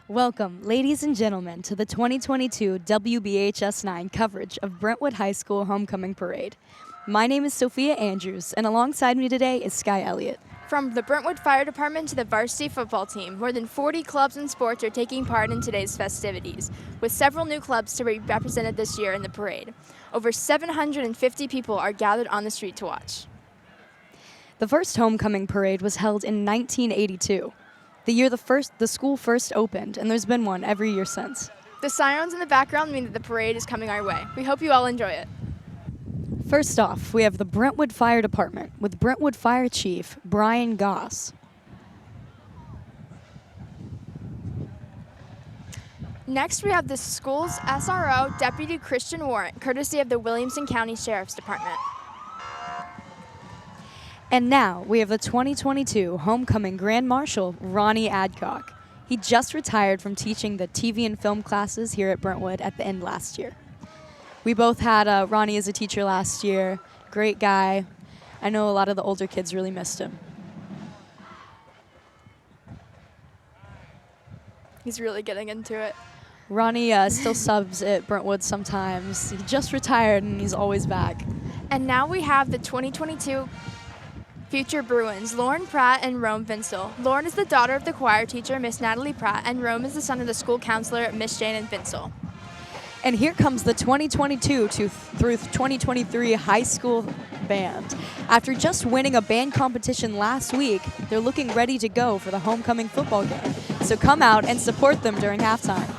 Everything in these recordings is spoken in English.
Welcome, ladies and gentlemen, to the 2022 WBHS 9 coverage of Brentwood High School Homecoming Parade. My name is Sophia Andrews, and alongside me today is Sky Elliott. From the Brentwood Fire Department to the varsity football team, more than 40 clubs and sports are taking part in today's festivities, with several new clubs to be represented this year in the parade. Over 750 people are gathered on the street to watch. The first homecoming parade was held in 1982, the year the school first opened, and there's been one every year since. The sirens in the background mean that the parade is coming our way. We hope you all enjoy it. First off, we have the Brentwood Fire Department with Brentwood Fire Chief Brian Goss. Next, we have the school's SRO, Deputy Christian Warrant, courtesy of the Williamson County Sheriff's Department. And now, we have the 2022 Homecoming Grand Marshal, Ronnie Adcock. He just retired from teaching the TV and film classes here at Brentwood at the end last year. We both had Ronnie as a teacher last year. Great guy. I know a lot of the older kids really missed him. He's really getting into it. Ronnie still subs at Brentwood sometimes. He just retired and he's always back. And now we have the 2022 future Bruins, Lauren Pratt and Rome Vinsel. Lauren is the daughter of the choir teacher, Miss Natalie Pratt, and Rome is the son of the school counselor, Miss Janet Vinsel. And here comes the 2022 through 2023 high school band. After just winning a band competition last week, they're looking ready to go for the homecoming football game. So come out and support them during halftime.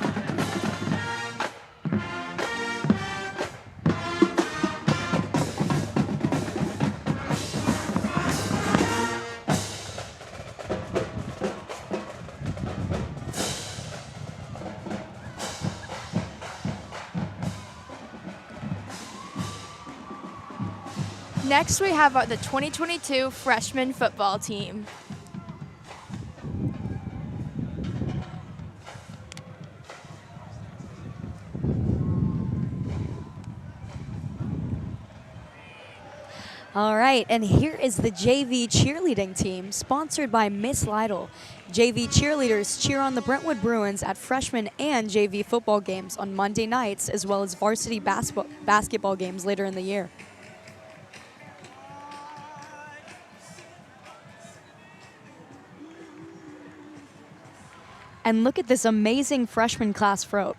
Next, we have the 2022 freshman football team. All right, and here is the JV cheerleading team, sponsored by Miss Lytle. JV cheerleaders cheer on the Brentwood Bruins at freshman and JV football games on Monday nights, as well as varsity basketball games later in the year. And look at this amazing freshman class float.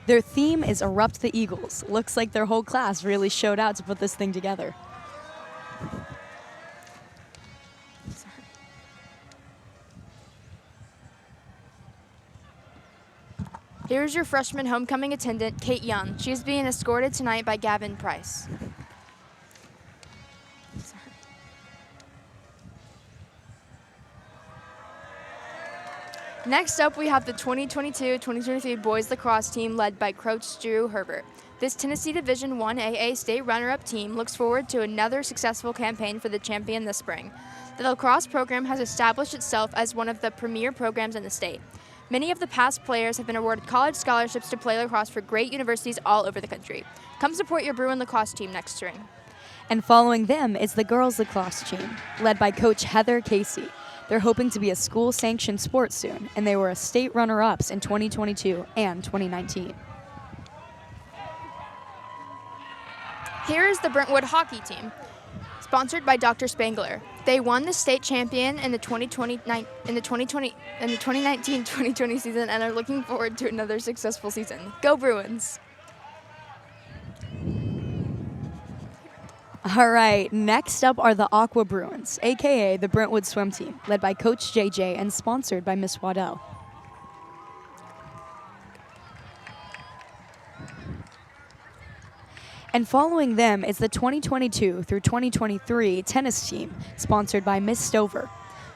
Their theme is Erupt the Eagles. Looks like their whole class really showed out to put this thing together. Here's your freshman homecoming attendant, Kate Young. She is being escorted tonight by Gavin Price. Next up, we have the 2022-2023 boys lacrosse team led by Coach Drew Herbert. This Tennessee Division I AA state runner-up team looks forward to another successful campaign for the champion this spring. The lacrosse program has established itself as one of the premier programs in the state. Many of the past players have been awarded college scholarships to play lacrosse for great universities all over the country. Come support your Bruin lacrosse team next spring. And following them is the girls lacrosse team, led by Coach Heather Casey. They're hoping to be a school-sanctioned sport soon, and they were a state runner-ups in 2022 and 2019. Here is the Brentwood hockey team, sponsored by Dr. Spangler. They won the state champion in the 2019-2020 season and are looking forward to another successful season. Go Bruins! All right, next up are the Aqua Bruins, a.k.a. the Brentwood swim team, led by Coach JJ and sponsored by Miss Waddell. And following them is the 2022 through 2023 tennis team, sponsored by Miss Stover.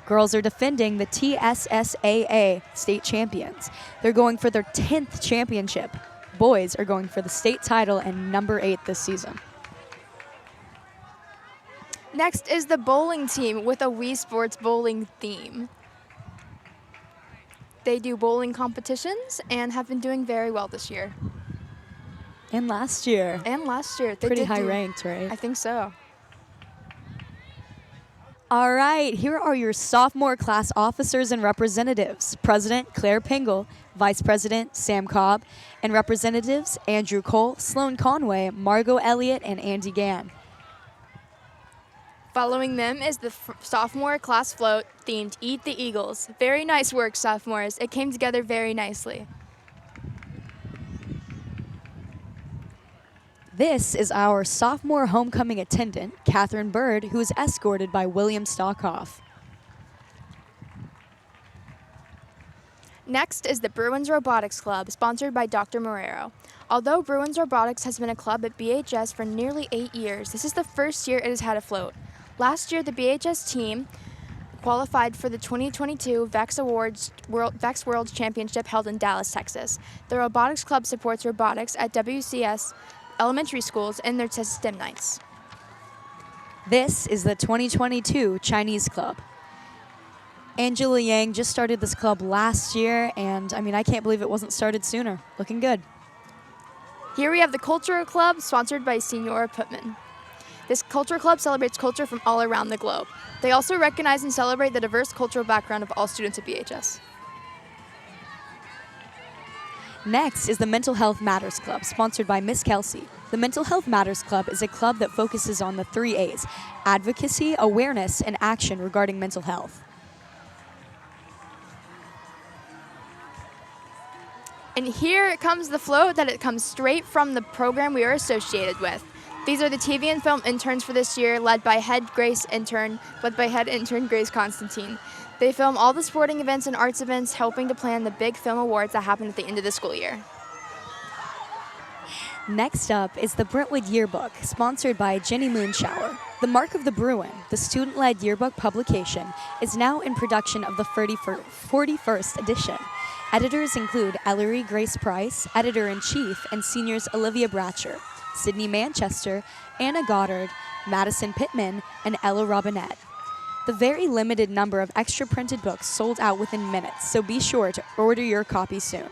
Girls are defending the TSSAA state champions. They're going for their 10th championship. Boys are going for the state title and number 8 this season. Next is the bowling team with a Wii Sports bowling theme. They do bowling competitions and have been doing very well this year. And last year. They Pretty high ranked, right? I think so. All right, here are your sophomore class officers and representatives. President Claire Pingle, Vice President Sam Cobb, and representatives Andrew Cole, Sloan Conway, Margot Elliott, and Andy Gann. Following them is the sophomore class float themed Eat the Eagles. Very nice work, sophomores. It came together very nicely. This is our sophomore homecoming attendant, Catherine Bird, who is escorted by William Stockhoff. Next is the Bruins Robotics Club, sponsored by Dr. Marrero. Although Bruins Robotics has been a club at BHS for nearly 8 years, this is the first year it has had a float. Last year, the BHS team qualified for the 2022 VEX World Championship held in Dallas, Texas. The Robotics Club supports robotics at WCS elementary schools and their STEM nights. This is the 2022 Chinese Club. Angela Yang just started this club last year, and I can't believe it wasn't started sooner. Looking good. Here we have the Cultural Club, sponsored by Senora Putman. This cultural club celebrates culture from all around the globe. They also recognize and celebrate the diverse cultural background of all students at BHS. Next is the Mental Health Matters Club, sponsored by Miss Kelsey. The Mental Health Matters Club is a club that focuses on the 3 A's: advocacy, awareness, and action regarding mental health. And here comes the float that it comes straight from the program we are associated with. These are the TV and film interns for this year, led by head intern Grace Constantine. They film all the sporting events and arts events, helping to plan the big film awards that happen at the end of the school year. Next up is the Brentwood Yearbook, sponsored by Jenny Moonshower. The Mark of the Bruin, the student-led yearbook publication, is now in production of the 41st edition. Editors include Ellery Grace Price, Editor-in-Chief, and seniors Olivia Bratcher, Sydney Manchester, Anna Goddard, Madison Pittman, and Ella Robinette. The very limited number of extra printed books sold out within minutes, so be sure to order your copy soon.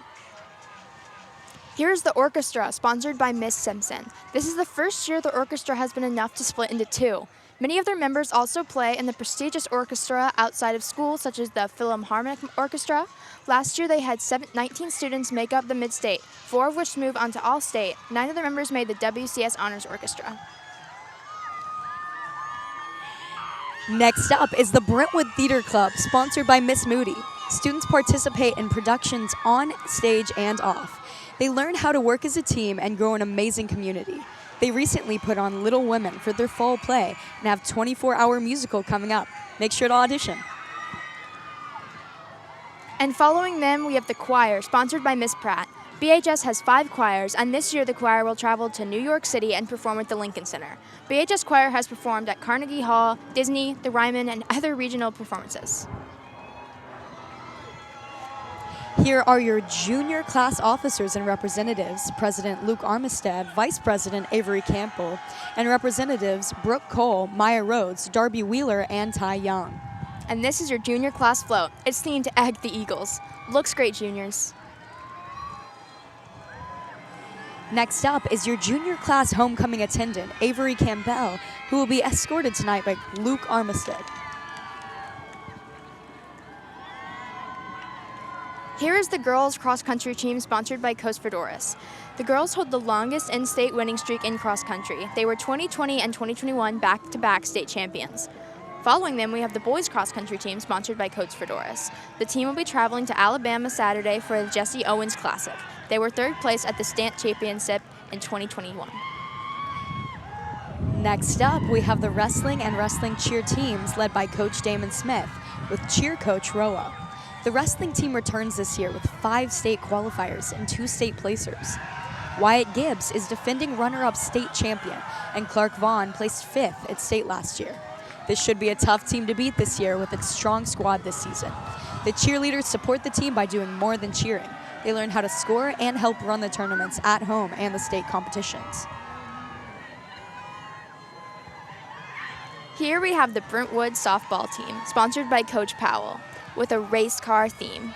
Here's the orchestra, sponsored by Miss Simpson. This is the first year the orchestra has been enough to split into 2. Many of their members also play in the prestigious orchestra outside of school, such as the Philharmonic Orchestra. Last year, they had 19 students make up the Mid-State, 4 of which moved on to All-State. 9 of the members made the WCS Honors Orchestra. Next up is the Brentwood Theater Club, sponsored by Miss Moody. Students participate in productions on stage and off. They learn how to work as a team and grow an amazing community. They recently put on Little Women for their fall play and have a 24-hour musical coming up. Make sure to audition. And following them, we have the choir, sponsored by Miss Pratt. BHS has 5 choirs, and this year the choir will travel to New York City and perform at the Lincoln Center. BHS Choir has performed at Carnegie Hall, Disney, the Ryman, and other regional performances. Here are your junior class officers and representatives, President Luke Armistead, Vice President Avery Campbell, and representatives Brooke Cole, Maya Rhodes, Darby Wheeler, and Ty Young. And this is your junior class float. It's themed Egg the Eagles. Looks great, juniors. Next up is your junior class homecoming attendant, Avery Campbell, who will be escorted tonight by Luke Armistead. Here is the girls' cross-country team, sponsored by Coast Fedoris. The girls hold the longest in-state winning streak in cross-country. They were 2020 and 2021 back-to-back state champions. Following them, we have the boys' cross-country team, sponsored by Coach Fedoris. The team will be traveling to Alabama Saturday for the Jesse Owens Classic. They were 3rd place at the Stant Championship in 2021. Next up, we have the wrestling and wrestling cheer teams led by Coach Damon Smith with cheer coach Roa. The wrestling team returns this year with 5 state qualifiers and 2 state placers. Wyatt Gibbs is defending runner-up state champion, and Clark Vaughn placed 5th at state last year. This should be a tough team to beat this year with its strong squad this season. The cheerleaders support the team by doing more than cheering. They learn how to score and help run the tournaments at home and the state competitions. Here we have the Brentwood softball team, sponsored by Coach Powell, with a race car theme.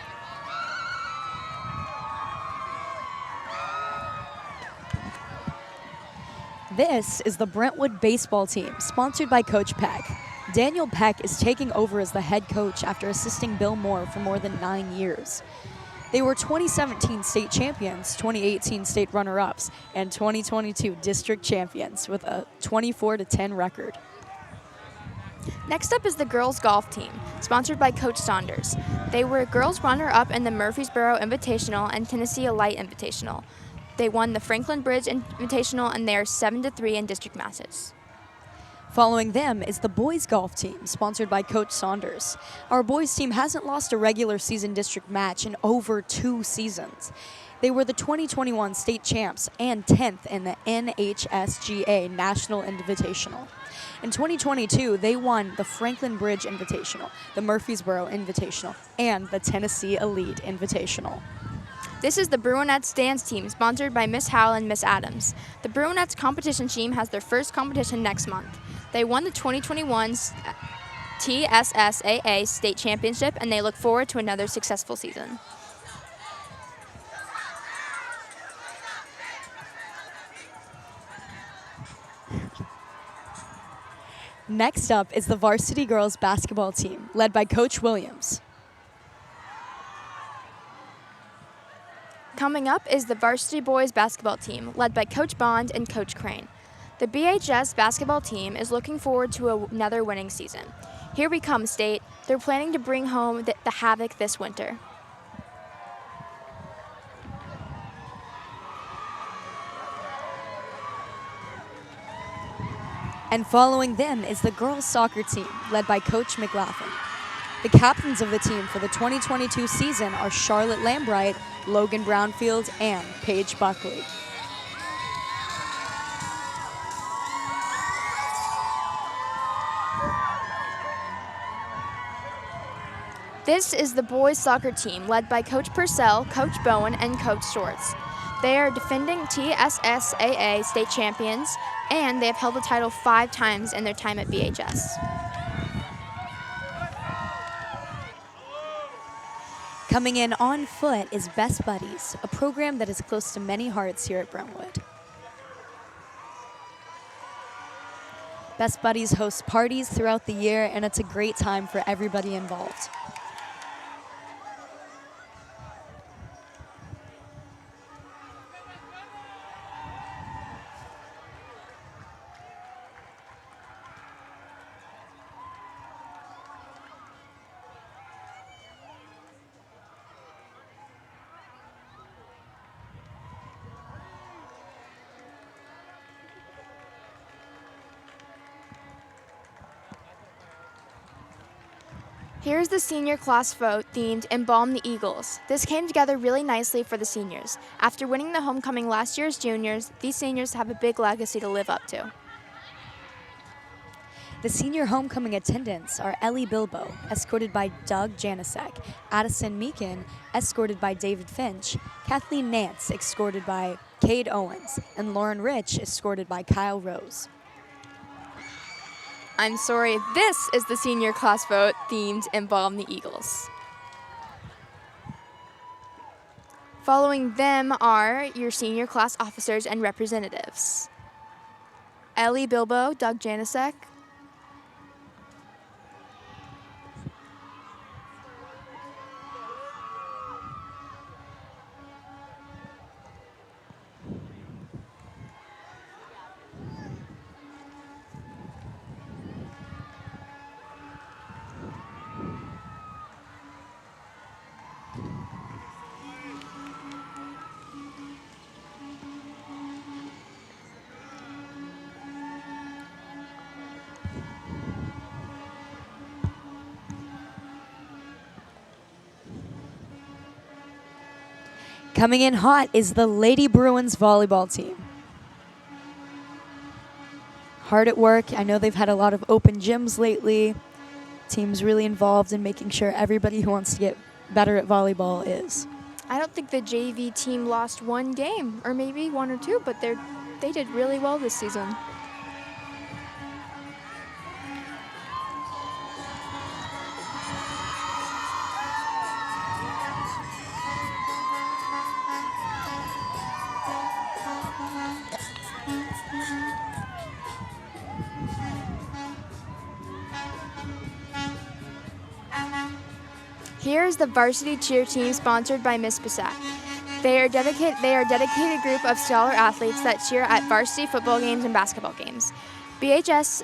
This is the Brentwood baseball team, sponsored by Coach Peck. Daniel Peck is taking over as the head coach after assisting Bill Moore for more than 9 years. They were 2017 state champions, 2018 state runner-ups, and 2022 district champions with a 24-10 record. Next up is the girls golf team, sponsored by Coach Saunders. They were girls runner-up in the Murfreesboro Invitational and Tennessee Elite Invitational. They won the Franklin Bridge Invitational, and they are 7-3 in district matches. Following them is the boys golf team, sponsored by Coach Saunders. Our boys team hasn't lost a regular season district match in over 2 seasons. They were the 2021 state champs and 10th in the NHSGA National Invitational. In 2022, they won the Franklin Bridge Invitational, the Murfreesboro Invitational, and the Tennessee Elite Invitational. This is the Bruinettes dance team, sponsored by Miss Howell and Miss Adams. The Bruinettes competition team has their first competition next month. They won the 2021 TSSAA state championship, and they look forward to another successful season. Next up is the varsity girls basketball team, led by Coach Williams. Coming up is the varsity boys basketball team, led by Coach Bond and Coach Crane. The BHS basketball team is looking forward to another winning season. Here we come, State. They're planning to bring home the Havoc this winter. And following them is the girls soccer team, led by Coach McLaughlin. The captains of the team for the 2022 season are Charlotte Lambright, Logan Brownfield, and Paige Buckley. This is the boys soccer team, led by Coach Purcell, Coach Bowen, and Coach Shorts. They are defending TSSAA state champions, and they have held the title 5 times in their time at BHS. Coming in on foot is Best Buddies, a program that is close to many hearts here at Brentwood. Best Buddies hosts parties throughout the year, and it's a great time for everybody involved. Here's the senior class vote themed Embalm the Eagles. This came together really nicely for the seniors. After winning the homecoming last year as juniors, these seniors have a big legacy to live up to. The senior homecoming attendants are Ellie Bilbo, escorted by Doug Janisek, Addison Meekin, escorted by David Finch, Kathleen Nance, escorted by Cade Owens, and Lauren Rich, escorted by Kyle Rose. I'm sorry, this is the senior class vote themed Embalm the Eagles. Following them are your senior class officers and representatives. Ellie Bilbo, Doug Janisek. Coming in hot is the Lady Bruins volleyball team. Hard at work. I know they've had a lot of open gyms lately. Team's really involved in making sure everybody who wants to get better at volleyball is. I don't think the JV team lost one game, or maybe 1 or 2, but they did really well this season. Here is the varsity cheer team sponsored by Miss Bissett. They are a dedicated group of scholar athletes that cheer at varsity football games and basketball games. BHS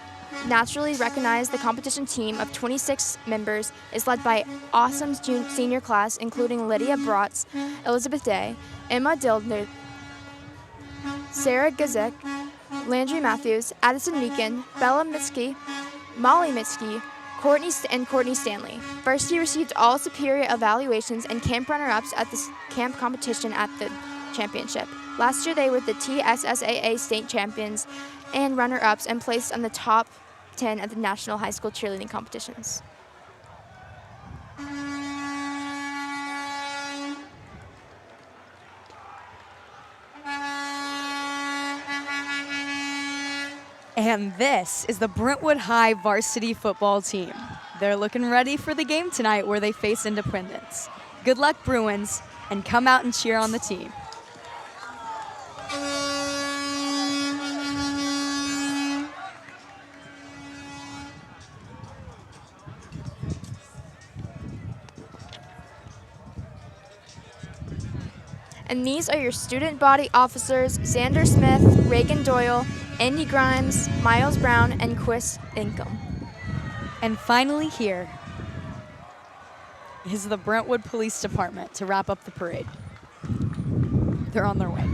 naturally recognized the competition team of 26 members is led by awesome senior class, including Lydia Bratz, Elizabeth Day, Emma Dildner, Sarah Gazik, Landry Matthews, Addison Meekin, Bella Mitski, Molly Mitski, Courtney Stanley. Varsity received all superior evaluations and camp runner-ups at the camp competition at the championship. Last year, they were the TSSAA state champions and runner-ups and placed on the top 10 at the national high school cheerleading competitions. And this is the Brentwood High varsity football team. They're looking ready for the game tonight where they face Independence. Good luck, Bruins, and come out and cheer on the team. And these are your student body officers, Xander Smith, Reagan Doyle, Andy Grimes, Miles Brown, and Chris Ingham. And finally here is the Brentwood Police Department to wrap up the parade. They're on their way.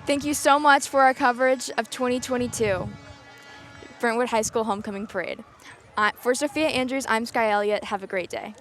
Thank you so much for our coverage of 2022 Brentwood High School Homecoming Parade. For Sophia Andrews, I'm Sky Elliott. Have a great day.